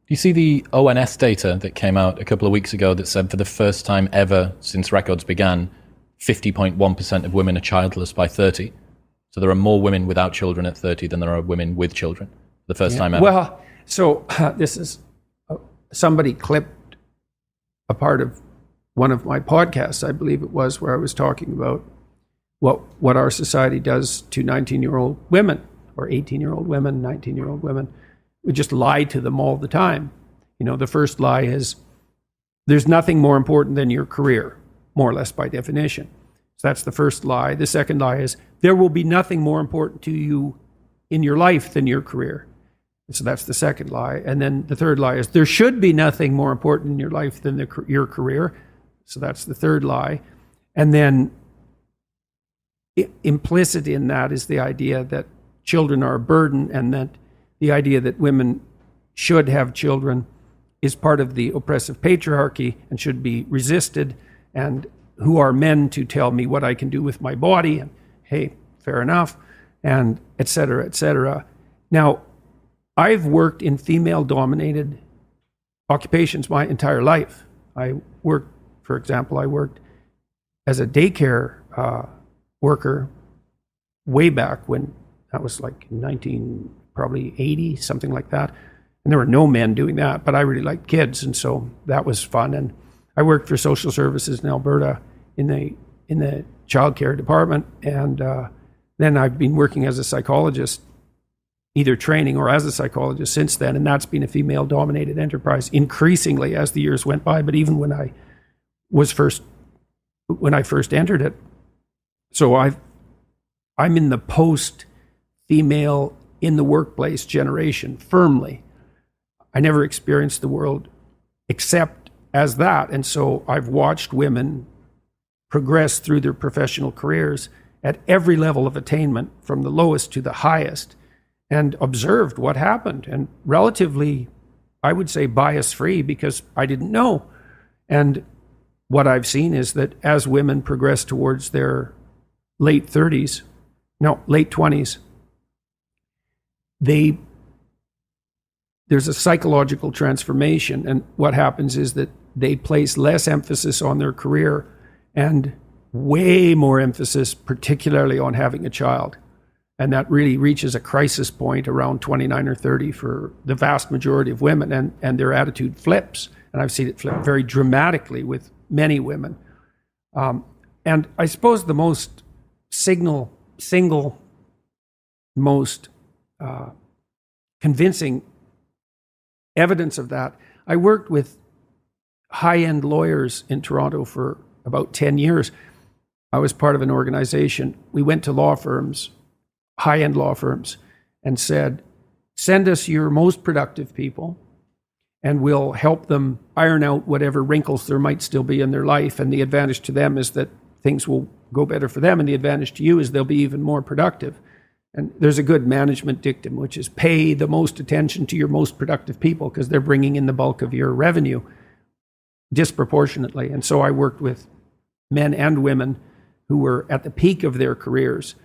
You see the ONS data that came out a couple of weeks ago that said for the first time ever since records began, 50.1% of women are childless by 30. So there are more women without children at 30 than there are women with children. The first time ever. Well, so this is somebody clipped a part of one of my podcasts, I believe it was, where I was talking about what our society does to 19-year-old women or 18-year-old women, 19-year-old women. We just lie to them all the time. You know, the first lie is there's nothing more important than your career, more or less by definition. So that's the first lie. The second lie is there will be nothing more important to you in your life than your career. So that's the second lie. And then the third lie is there should be nothing more important in your life than your career. So that's the third lie. And then implicit in that is the idea that children are a burden, and that the idea that women should have children is part of the oppressive patriarchy and should be resisted. And who are men to tell me what I can do with my body? And hey, fair enough, and et cetera, et cetera. Now, I've worked in female-dominated occupations my entire life. For example, I worked as a daycare worker way back when that was like 1980, something like that. And there were no men doing that, but I really liked kids, and so that was fun. And I worked for social services in Alberta in the child care department, and then I've been working as a psychologist, either training or as a psychologist since then, and that's been a female-dominated enterprise increasingly as the years went by. But even when I first entered it, so I'm in the post-female in the workplace generation firmly. I never experienced the world except as that, and so I've watched women progress through their professional careers at every level of attainment, from the lowest to the highest, and observed what happened, and relatively, I would say, bias-free, because I didn't know. And what I've seen is that as women progress towards their late 20s, there's a psychological transformation, and what happens is that they place less emphasis on their career and way more emphasis, particularly on having a child. And that really reaches a crisis point around 29 or 30 for the vast majority of women, and their attitude flips. And I've seen it flip very dramatically with many women. And I suppose the most most convincing evidence of that, I worked with high-end lawyers in Toronto for about 10 years. I was part of an organization. We went to law firms, high-end law firms, and said, send us your most productive people, and we'll help them iron out whatever wrinkles there might still be in their life. And the advantage to them is that things will go better for them, and the advantage to you is they'll be even more productive. And there's a good management dictum, which is pay the most attention to your most productive people, because they're bringing in the bulk of your revenue disproportionately. And so I worked with men and women who were at the peak of their careers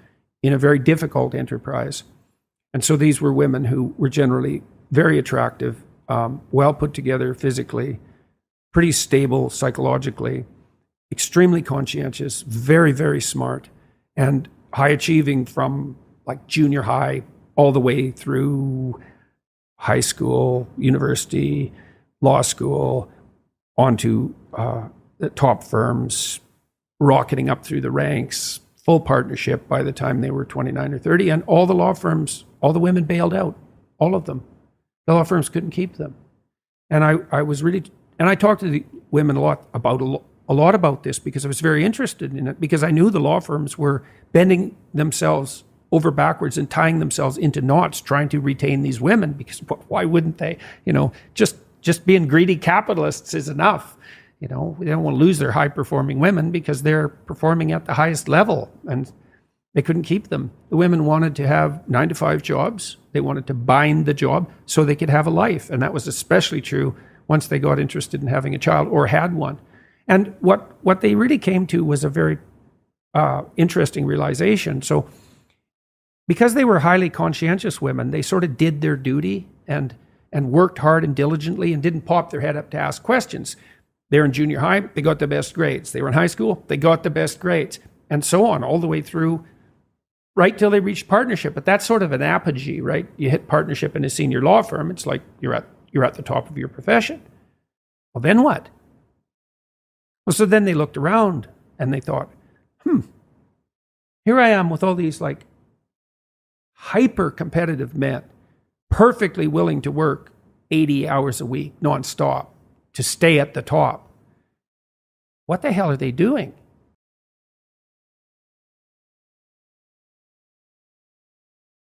in a very difficult enterprise. And so these were women who were generally very attractive, well put together physically, pretty stable psychologically, extremely conscientious, very, very smart, and high achieving from like junior high all the way through high school, university, law school, onto the top firms, rocketing up through the ranks, full partnership by the time they were 29 or 30. And all the law firms, all the women bailed out, all of them. The law firms couldn't keep them. And I was really, and I talked to the women a lot about this, because I was very interested in it, because I knew the law firms were bending themselves over backwards and tying themselves into knots trying to retain these women, because why wouldn't they? You know, just being greedy capitalists is enough. You know, they don't want to lose their high-performing women because they're performing at the highest level, and they couldn't keep them. The women wanted to have 9-to-5 jobs. They wanted to bind the job so they could have a life, and that was especially true once they got interested in having a child or had one. And what they really came to was a very interesting realization. So because they were highly conscientious women, they sort of did their duty, and and worked hard and diligently and didn't pop their head up to ask questions. They're in junior high, they got the best grades. They were in high school, they got the best grades, and so on, all the way through, right till they reached partnership. But that's sort of an apogee, right? You hit partnership in a senior law firm, it's like you're at the top of your profession. Well, then what? Well, so then they looked around and they thought, here I am with all these like hyper-competitive men, perfectly willing to work 80 hours a week, nonstop, to stay at the top. What the hell are they doing?